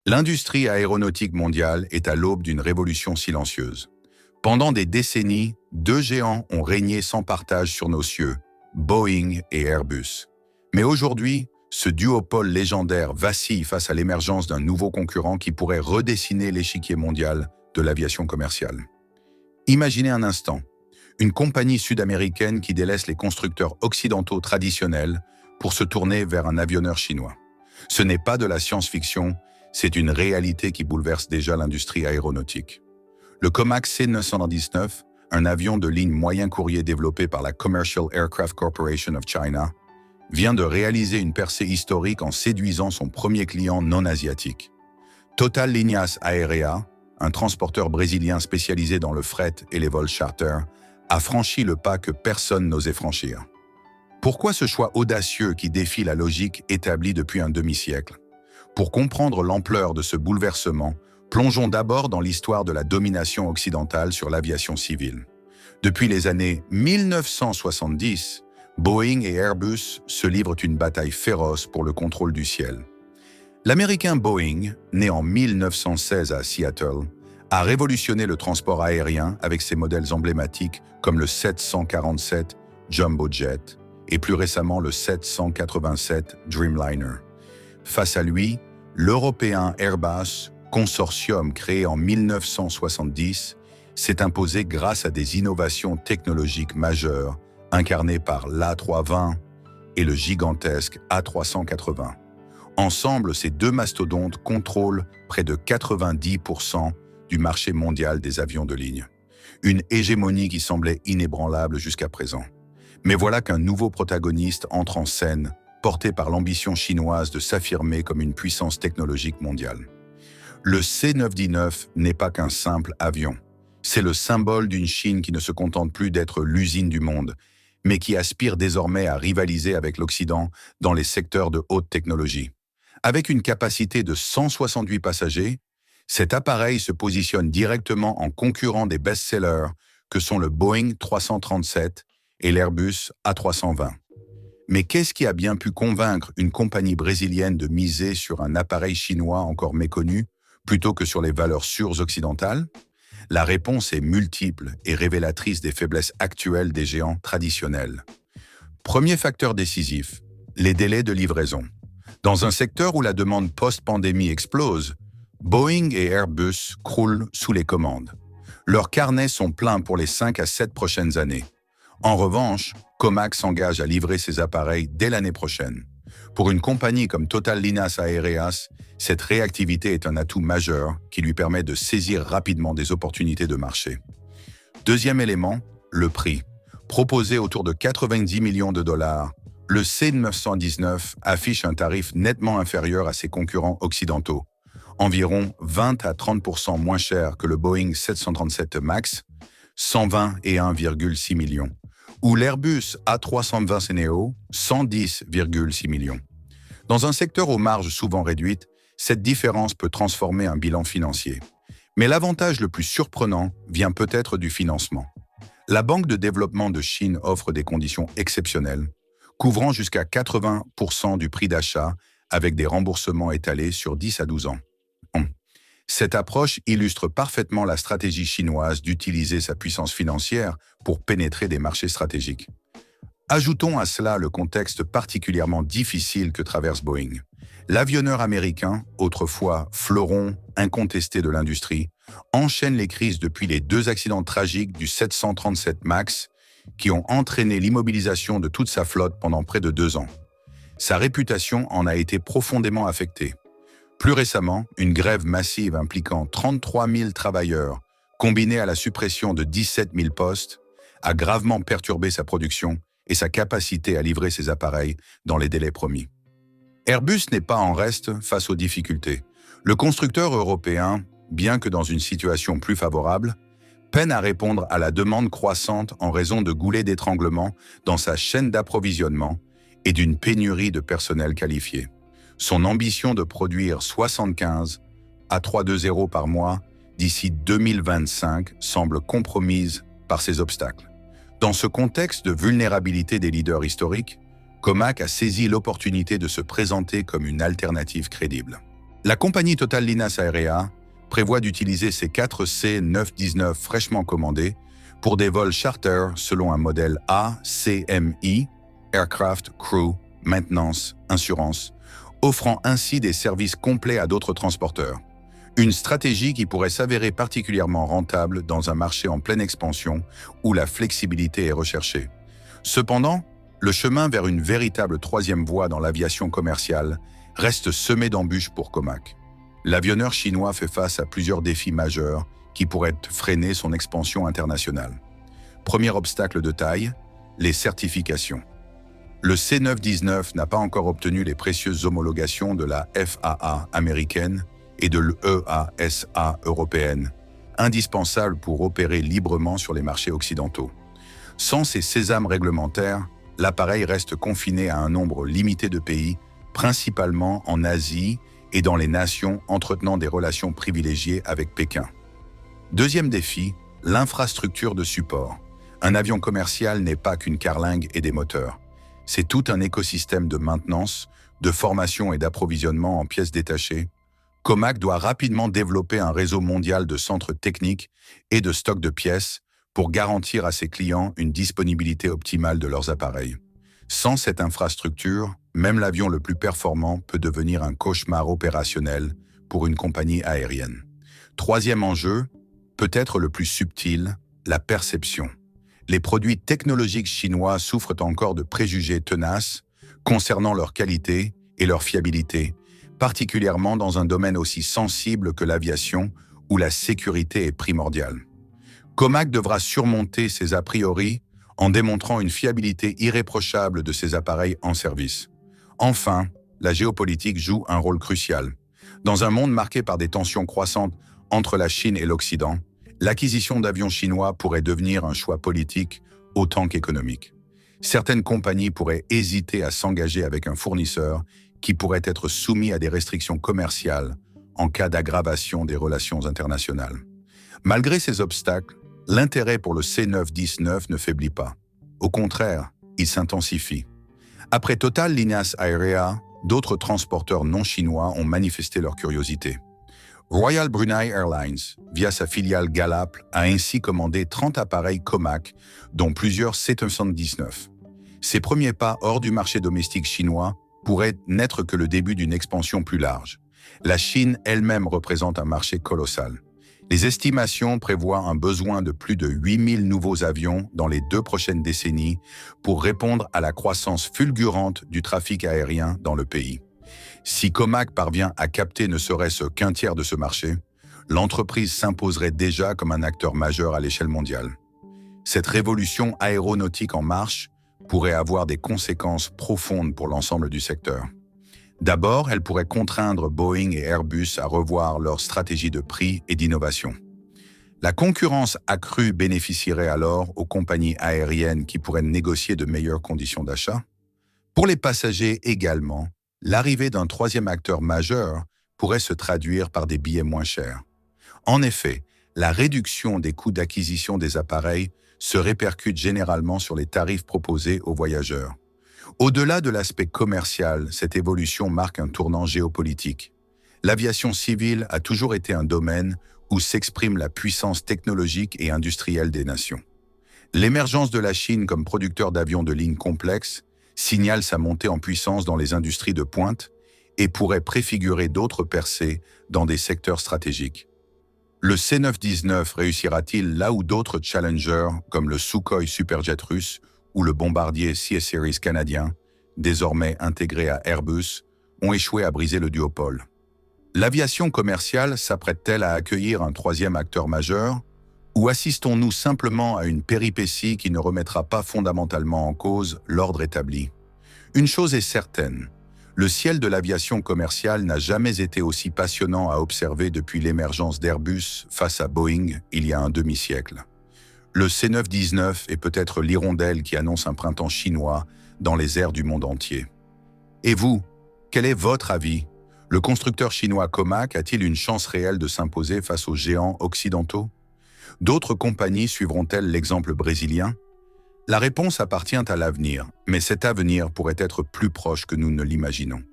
L'industrie aéronautique mondiale est à l'aube d'une révolution silencieuse. Pendant des décennies, deux géants ont régné sans partage sur nos cieux, Boeing et Airbus. Mais aujourd'hui, ce duopole légendaire vacille face à l'émergence d'un nouveau concurrent qui pourrait redessiner l'échiquier mondial de l'aviation commerciale. Imaginez un instant, une compagnie sud-américaine qui délaisse les constructeurs occidentaux traditionnels pour se tourner vers un avionneur chinois. Ce n'est pas de la science-fiction, c'est une réalité qui bouleverse déjà l'industrie aéronautique. Le Comac C919, un avion de ligne moyen courrier développé par la Commercial Aircraft Corporation of China, vient de réaliser une percée historique en séduisant son premier client non asiatique. Total Linhas Aérea, un transporteur brésilien spécialisé dans le fret et les vols charter, a franchi le pas que personne n'osait franchir. Pourquoi ce choix audacieux qui défie la logique établie depuis un demi-siècle? Pour comprendre l'ampleur de ce bouleversement, plongeons d'abord dans l'histoire de la domination occidentale sur l'aviation civile. Depuis les années 1970, Boeing et Airbus se livrent une bataille féroce pour le contrôle du ciel. L'américain Boeing, né en 1916 à Seattle, a révolutionné le transport aérien avec ses modèles emblématiques comme le 747 Jumbo Jet et plus récemment le 787 Dreamliner. Face à lui, l'européen Airbus, consortium créé en 1970, s'est imposé grâce à des innovations technologiques majeures incarnées par l'A320 et le gigantesque A380. Ensemble, ces deux mastodontes contrôlent près de 90% du marché mondial des avions de ligne. Une hégémonie qui semblait inébranlable jusqu'à présent. Mais voilà qu'un nouveau protagoniste entre en scène, porté par l'ambition chinoise de s'affirmer comme une puissance technologique mondiale. Le C919 n'est pas qu'un simple avion. C'est le symbole d'une Chine qui ne se contente plus d'être l'usine du monde, mais qui aspire désormais à rivaliser avec l'Occident dans les secteurs de haute technologie. Avec une capacité de 168 passagers, cet appareil se positionne directement en concurrent des best-sellers que sont le Boeing 337 et l'Airbus A320. Mais qu'est-ce qui a bien pu convaincre une compagnie brésilienne de miser sur un appareil chinois encore méconnu plutôt que sur les valeurs sûres occidentales? La réponse est multiple et révélatrice des faiblesses actuelles des géants traditionnels. Premier facteur décisif, les délais de livraison. Dans un secteur où la demande post-pandémie explose, Boeing et Airbus croulent sous les commandes. Leurs carnets sont pleins pour les 5 à 7 prochaines années. En revanche, Comac s'engage à livrer ses appareils dès l'année prochaine. Pour une compagnie comme Total Linhas Aéreas, cette réactivité est un atout majeur qui lui permet de saisir rapidement des opportunités de marché. Deuxième élément, le prix. Proposé autour de 90 millions de dollars, le C919 affiche un tarif nettement inférieur à ses concurrents occidentaux, environ 20 à 30% moins cher que le Boeing 737 MAX, 121,6 millions, ou l'Airbus A320 Neo, 110,6 millions. Dans un secteur aux marges souvent réduites, cette différence peut transformer un bilan financier. Mais l'avantage le plus surprenant vient peut-être du financement. La Banque de développement de Chine offre des conditions exceptionnelles, couvrant jusqu'à 80% du prix d'achat avec des remboursements étalés sur 10 à 12 ans. Cette approche illustre parfaitement la stratégie chinoise d'utiliser sa puissance financière pour pénétrer des marchés stratégiques. Ajoutons à cela le contexte particulièrement difficile que traverse Boeing. L'avionneur américain, autrefois fleuron incontesté de l'industrie, enchaîne les crises depuis les 2 accidents tragiques du 737 MAX qui ont entraîné l'immobilisation de toute sa flotte pendant près de 2 ans. Sa réputation en a été profondément affectée. Plus récemment, une grève massive impliquant 33 000 travailleurs, combinée à la suppression de 17 000 postes, a gravement perturbé sa production et sa capacité à livrer ses appareils dans les délais promis. Airbus n'est pas en reste face aux difficultés. Le constructeur européen, bien que dans une situation plus favorable, peine à répondre à la demande croissante en raison de goulets d'étranglement dans sa chaîne d'approvisionnement et d'une pénurie de personnel qualifié. Son ambition de produire 75 à 320 par mois d'ici 2025 semble compromise par ces obstacles. Dans ce contexte de vulnérabilité des leaders historiques, Comac a saisi l'opportunité de se présenter comme une alternative crédible. La compagnie Total Linas Aerea prévoit d'utiliser ces 4 C919 fraîchement commandés pour des vols charter selon un modèle ACMI, Aircraft Crew, Maintenance, Assurance, offrant ainsi des services complets à d'autres transporteurs. Une stratégie qui pourrait s'avérer particulièrement rentable dans un marché en pleine expansion où la flexibilité est recherchée. Cependant, le chemin vers une véritable troisième voie dans l'aviation commerciale reste semé d'embûches pour Comac. L'avionneur chinois fait face à plusieurs défis majeurs qui pourraient freiner son expansion internationale. Premier obstacle de taille, les certifications. Le C919 n'a pas encore obtenu les précieuses homologations de la FAA américaine et de l'EASA européenne, indispensables pour opérer librement sur les marchés occidentaux. Sans ces sésames réglementaires, l'appareil reste confiné à un nombre limité de pays, principalement en Asie et dans les nations entretenant des relations privilégiées avec Pékin. Deuxième défi, l'infrastructure de support. Un avion commercial n'est pas qu'une carlingue et des moteurs. C'est tout un écosystème de maintenance, de formation et d'approvisionnement en pièces détachées. Comac doit rapidement développer un réseau mondial de centres techniques et de stocks de pièces pour garantir à ses clients une disponibilité optimale de leurs appareils. Sans cette infrastructure, même l'avion le plus performant peut devenir un cauchemar opérationnel pour une compagnie aérienne. Troisième enjeu, peut-être le plus subtil, la perception. Les produits technologiques chinois souffrent encore de préjugés tenaces concernant leur qualité et leur fiabilité, particulièrement dans un domaine aussi sensible que l'aviation où la sécurité est primordiale. Comac devra surmonter ces a priori en démontrant une fiabilité irréprochable de ses appareils en service. Enfin, la géopolitique joue un rôle crucial. Dans un monde marqué par des tensions croissantes entre la Chine et l'Occident, l'acquisition d'avions chinois pourrait devenir un choix politique autant qu'économique. Certaines compagnies pourraient hésiter à s'engager avec un fournisseur qui pourrait être soumis à des restrictions commerciales en cas d'aggravation des relations internationales. Malgré ces obstacles, l'intérêt pour le C919 ne faiblit pas. Au contraire, il s'intensifie. Après Total Linas Aerea, d'autres transporteurs non chinois ont manifesté leur curiosité. Royal Brunei Airlines, via sa filiale Galap, a ainsi commandé 30 appareils Comac, dont plusieurs C919. Ces premiers pas hors du marché domestique chinois pourraient n'être que le début d'une expansion plus large. La Chine elle-même représente un marché colossal. Les estimations prévoient un besoin de plus de 8000 nouveaux avions dans les 2 prochaines décennies pour répondre à la croissance fulgurante du trafic aérien dans le pays. Si Comac parvient à capter ne serait-ce qu'un tiers de ce marché, l'entreprise s'imposerait déjà comme un acteur majeur à l'échelle mondiale. Cette révolution aéronautique en marche pourrait avoir des conséquences profondes pour l'ensemble du secteur. D'abord, elle pourrait contraindre Boeing et Airbus à revoir leur stratégie de prix et d'innovation. La concurrence accrue bénéficierait alors aux compagnies aériennes qui pourraient négocier de meilleures conditions d'achat. Pour les passagers également, l'arrivée d'un troisième acteur majeur pourrait se traduire par des billets moins chers. En effet, la réduction des coûts d'acquisition des appareils se répercute généralement sur les tarifs proposés aux voyageurs. Au-delà de l'aspect commercial, cette évolution marque un tournant géopolitique. L'aviation civile a toujours été un domaine où s'exprime la puissance technologique et industrielle des nations. L'émergence de la Chine comme producteur d'avions de ligne complexes signale sa montée en puissance dans les industries de pointe et pourrait préfigurer d'autres percées dans des secteurs stratégiques. Le C919 réussira-t-il là où d'autres challengers comme le Sukhoi Superjet russe ou le bombardier C-Series canadien, désormais intégré à Airbus, ont échoué à briser le duopole? L'aviation commerciale s'apprête-t-elle à accueillir un troisième acteur majeur? Ou assistons-nous simplement à une péripétie qui ne remettra pas fondamentalement en cause l'ordre établi? Une chose est certaine, le ciel de l'aviation commerciale n'a jamais été aussi passionnant à observer depuis l'émergence d'Airbus face à Boeing il y a un demi-siècle. Le C919 est peut-être l'hirondelle qui annonce un printemps chinois dans les airs du monde entier. Et vous, quel est votre avis? Le constructeur chinois Comac a-t-il une chance réelle de s'imposer face aux géants occidentaux? D'autres compagnies suivront-elles l'exemple brésilien? La réponse appartient à l'avenir, mais cet avenir pourrait être plus proche que nous ne l'imaginons.